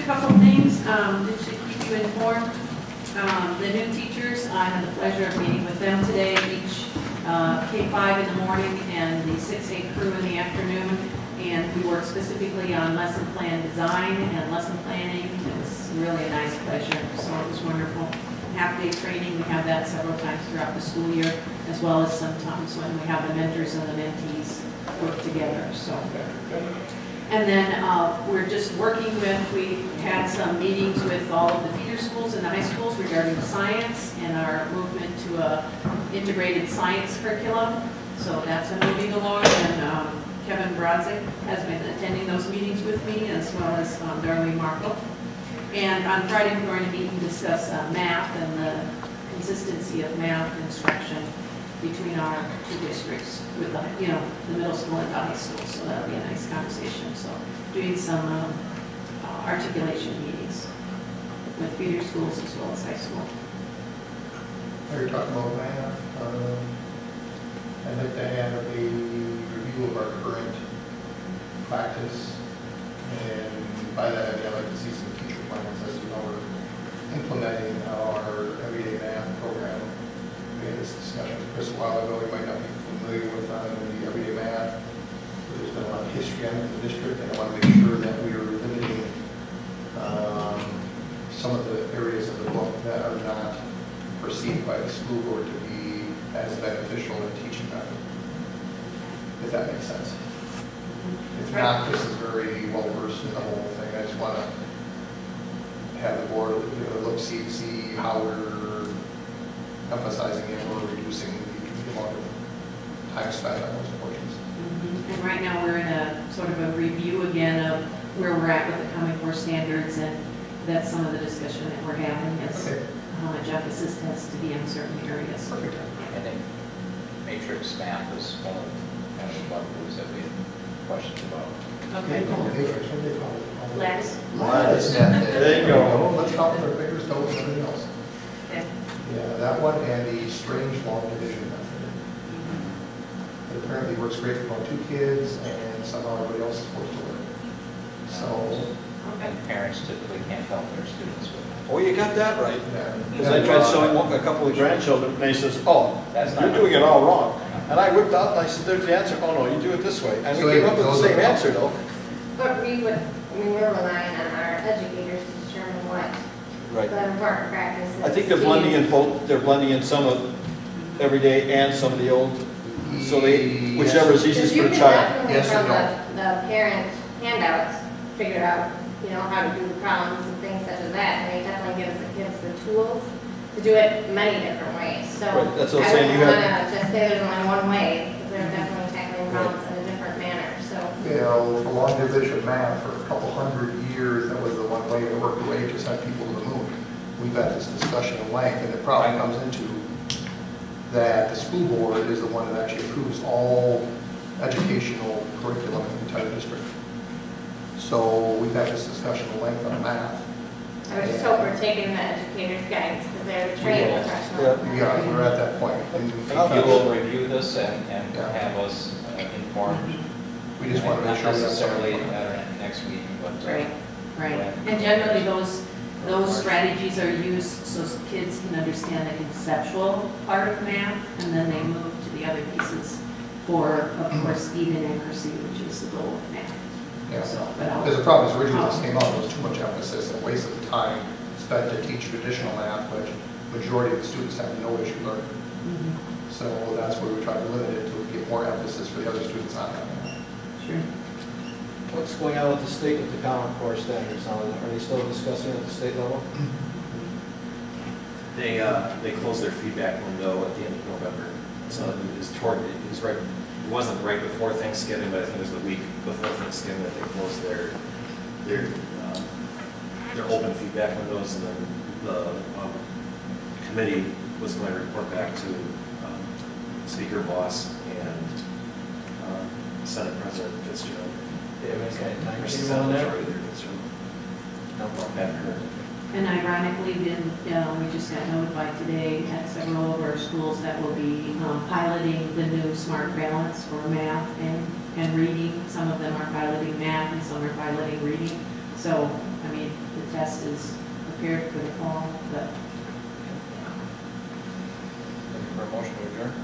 a couple things, just to keep you informed. The new teachers, I had the pleasure of meeting with them today, each K-5 in the morning and the 6-8 crew in the afternoon. And we worked specifically on lesson plan design and lesson planning. It was really a nice pleasure, so it was wonderful. Half-day training, we have that several times throughout the school year, as well as sometimes when we have the mentors and the mentees work together, so. And then we're just working with, we had some meetings with all of the feeder schools and the high schools regarding science and our movement to a integrated science curriculum. So that's been moving along, and Kevin Brodzik has been attending those meetings with me, as well as Darlene Markle. And on Friday, we're going to meet and discuss math and the consistency of math instruction between our two districts with the, the middle school and the high school. So that'll be a nice conversation. So doing some articulation meetings with feeder schools as well as high school. You're talking about math. I'd like to have a review of our current practice, and by that I'd like to see some teacher plans as to how we're implementing our everyday math program. We had this discussion with Chris a while ago. We might not be familiar with the everyday math, but there's been a lot of history on it in the district, and I want to make sure that we are limiting some of the areas of the book that are not perceived by the school board to be as beneficial in teaching them, if that makes sense. If not, Chris is very well versed in the whole thing. I just want to have the board see how we're emphasizing it or reducing the amount of time spent on those portions. And right now we're in a sort of a review again of where we're at with the Common Core standards, and that's some of the discussion that we're having is how much emphasis has to be in certain areas. Perfect. I think matrix math is one of the bugs that we had questions about. Okay. Matrix, what do they call it? Lattice. Lattice method. There you go. Let's count with our fingers, toes, and everything else. Okay. Yeah, that one and the strange long division method. It apparently works great for about 2 kids, and somehow everybody else is forced to learn. So, And parents typically can't help their students with it. Oh, you got that right. yeah. Because I tried showing a couple of grandchildren, and they says, oh, That's not you're doing it all wrong. And I whipped out and I said, there's the answer. Oh, no, you do it this way. And So we came up with the those same are- answer, though. But we're relying on our educators to determine what Right. the important practice is. I think they're blending in both, they're blending in some of everyday and some of the old, so they, whichever is Because easiest you for can the child. definitely Yes from and the parent handouts, figure out, how to do the problems and things such as that. And they definitely give the kids the tools to do it many different ways. So Right, that's what I'm I saying, wouldn't you have- want to just say there's only one way, because they're definitely tackling problems in a different manner, so. For long division math, for a couple hundred years, that was the one way that worked away, just had people to the moon. We've had this discussion at length, and the problem comes into that the school board is the one that actually approves all educational curriculum in the entire district. So we've had this discussion at length on math. I would just hope we're taking the educators' guidance, because they're the trained Yes. professionals. Yeah, we're at that point. And You will review this and Yeah. have us informed. we just want to make sure Not we have necessarily something. at our next meeting, but. Right. And generally those strategies are used so kids can understand the conceptual part of math, and then they move to the other pieces for, of course, speed and accuracy, which is the goal of math. Yeah. So, but I'll- Because the problem is originally this came out, there was too much emphasis and waste of time spent to teach traditional math, which majority of the students have no issue learning. Mhm. So that's where we try to limit it to get more emphasis for the other students on that. Sure. What's going on with the state with the Common Core standards now? Are they still discussing at the state level? They closed their feedback window at the end of November. So it wasn't right before Thanksgiving, but I think it was the week before Thanksgiving that they closed their open feedback windows, and then the committee was going to report back to Speaker Voss and Senate President Fitzgerald. They haven't got a Or timetable Senate on that? Majority Leader Fitzgerald. Haven't heard. And ironically, we just got notified today at several of our schools that will be piloting the new Smart Balance for math and reading. Some of them are piloting math and some are piloting reading. So, I mean, prepared for the fall, but Looking for a motion to adjourn?